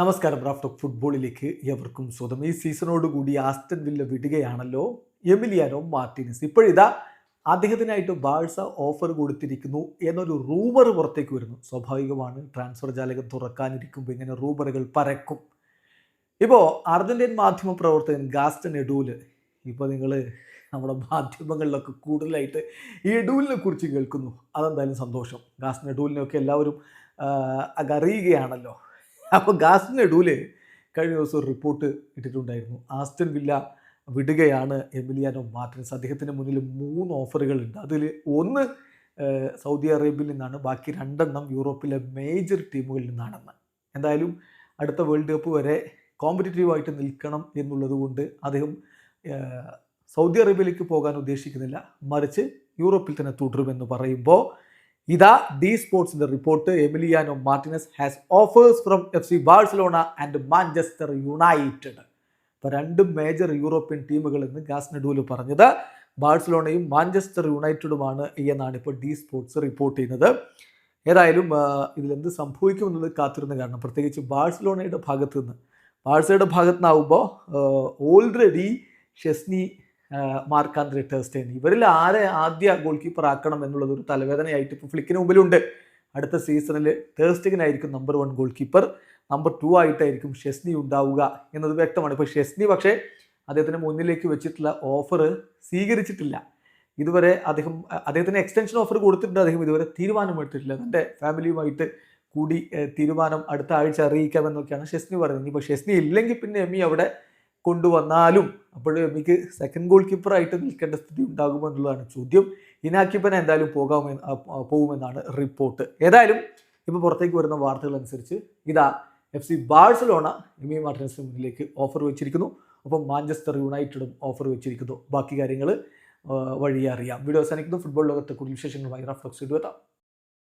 നമസ്കാരം. Raf talk ഫുട്ബോളിലേക്ക് എവർക്കും സ്വതം. ഈ സീസണോടുകൂടി ആസ്റ്റൺ വില്ല വിടുകയാണല്ലോ എമിലിയാനോ മാർട്ടിനസ്. ഇപ്പോഴിതാ അദ്ദേഹത്തിനായിട്ട് ബാഴ്സ ഓഫർ കൊടുത്തിരിക്കുന്നു എന്നൊരു റൂമർ പുറത്തേക്ക് വരുന്നു. സ്വാഭാവികമാണ്, ട്രാൻസ്ഫർ ജാലകം തുറക്കാനിരിക്കുമ്പോൾ ഇങ്ങനെ റൂമറുകൾ പരക്കും. ഇപ്പോൾ അർജന്റീൻ മാധ്യമ പ്രവർത്തകൻ ഗാസ്റ്റൺ എഡൂല്, ഇപ്പോൾ നിങ്ങൾ നമ്മുടെ മാധ്യമങ്ങളിലൊക്കെ കൂടുതലായിട്ട് ഈ എഡൂലിനെ കുറിച്ച് കേൾക്കുന്നു. അതെന്തായാലും സന്തോഷം. ഗാസ്റ്റൺ എഡൂലിനെയൊക്കെ എല്ലാവരും അറിയുകയാണല്ലോ. അപ്പോൾ ഗാസ്റ്റൺ എഡൂല് കഴിഞ്ഞ ദിവസം ഒരു റിപ്പോർട്ട് ഇട്ടിട്ടുണ്ടായിരുന്നു. ആസ്റ്റൺ വില്ല വിടുകയാണ് എമിലിയാനോ മാർട്ടിനസ്. അദ്ദേഹത്തിന് മുന്നിൽ 3 ഓഫറുകളുണ്ട്. അതിൽ ഒന്ന് സൗദി അറേബ്യയിൽ നിന്നാണ്, ബാക്കി 2 യൂറോപ്പിലെ മേജർ ടീമുകളിൽ നിന്നാണെന്ന്. എന്തായാലും അടുത്ത വേൾഡ് കപ്പ് വരെ കോമ്പറ്റീറ്റീവായിട്ട് നിൽക്കണം എന്നുള്ളത് കൊണ്ട് അദ്ദേഹം സൗദി അറേബ്യയിലേക്ക് പോകാൻ ഉദ്ദേശിക്കുന്നില്ല, മറിച്ച് യൂറോപ്പിൽ തന്നെ തുടരുമെന്ന് പറയുമ്പോൾ ഇതാ ഡി സ്പോർട്സിന്റെ report. Emiliano Martinez has offers from FC Barcelona and Manchester United. അപ്പോൾ 2 മേജർ യൂറോപ്യൻ ടീമുകൾ എന്ന് ഗാസ്റ്റൺ എഡൂല് പറഞ്ഞത് ബാഴ്സലോണയും മാഞ്ചസ്റ്റർ യുണൈറ്റഡുമാണ് എന്നാണ് ഇപ്പോൾ ഡി സ്പോർട്സ് റിപ്പോർട്ട് ചെയ്യുന്നത്. ഏതായാലും ഇതിലെന്ത് സംഭവിക്കുമെന്നുള്ളത് കാത്തിരുന്ന് കാണണം. പ്രത്യേകിച്ച് ബാഴ്സലോണയുടെ ഭാഗത്തു നിന്ന്, ബാഴ്സയുടെ ഭാഗത്തു നിന്നാവുമ്പോൾ ഓൾറെഡി ഷെസ്നി, മാർക്ക് ആന്ദ്രെ ടെർ സ്റ്റെഗൻ, ഇവരിൽ ആരെ ആദ്യ ഗോൾ കീപ്പർ ആക്കണം എന്നുള്ളത് ഒരു തലവേദനയായിട്ട് ഇപ്പോൾ ഫ്ലിക്കിന് മുമ്പിലുണ്ട്. അടുത്ത സീസണിൽ ടെർ സ്റ്റെഗൻ ആയിരിക്കും നമ്പർ 1 ഗോൾ കീപ്പർ, നമ്പർ 2 ആയിട്ടായിരിക്കും ഷെസ്നി ഉണ്ടാവുക എന്നത് വ്യക്തമാണ്. ഇപ്പോൾ ഷെസ്നി പക്ഷേ അദ്ദേഹത്തിന് മുന്നിലേക്ക് വെച്ചിട്ടുള്ള ഓഫർ സ്വീകരിച്ചിട്ടില്ല. ഇതുവരെ അദ്ദേഹത്തിന് എക്സ്റ്റൻഷൻ ഓഫർ കൊടുത്തിട്ടുണ്ട്. അദ്ദേഹം ഇതുവരെ തീരുമാനമെടുത്തിട്ടില്ല. തൻ്റെ ഫാമിലിയുമായിട്ട് കൂടി തീരുമാനം അടുത്ത ആഴ്ച അറിയിക്കാമെന്നൊക്കെയാണ് ഷെസ്നി പറയുന്നത്. ഇപ്പോൾ ഷെസ്നി ഇല്ലെങ്കിൽ പിന്നെ എമ്മി അവിടെ കൊണ്ടുവന്നാലും അപ്പോഴും എമ്മിക്ക് സെക്കൻഡ് ഗോൾ കീപ്പറായിട്ട് നിൽക്കേണ്ട സ്ഥിതി ഉണ്ടാകുമോ എന്നുള്ളതാണ് ചോദ്യം. ഇനാക്കിപ്പനെ എന്തായാലും പോകുമെന്നാണ് റിപ്പോർട്ട്. ഏതായാലും ഇപ്പോൾ പുറത്തേക്ക് വരുന്ന വാർത്തകൾ അനുസരിച്ച് ഇതാ FC ബാഴ്സലോണ എമി മാർട്ടിനസിന് മുന്നിലേക്ക് ഓഫർ വെച്ചിരിക്കുന്നു. ഒപ്പം മാഞ്ചസ്റ്റർ യുണൈറ്റഡും ഓഫർ വെച്ചിരിക്കുന്നു. ബാക്കി കാര്യങ്ങൾ വഴിയെ അറിയാം. വീഡിയോ അവസാനിക്കുന്നു. ഫുട്ബോൾ ലോകത്തെ കൂടുതൽ വിശേഷങ്ങളുമായി റാഫ് ടോക്സ് എത്താം.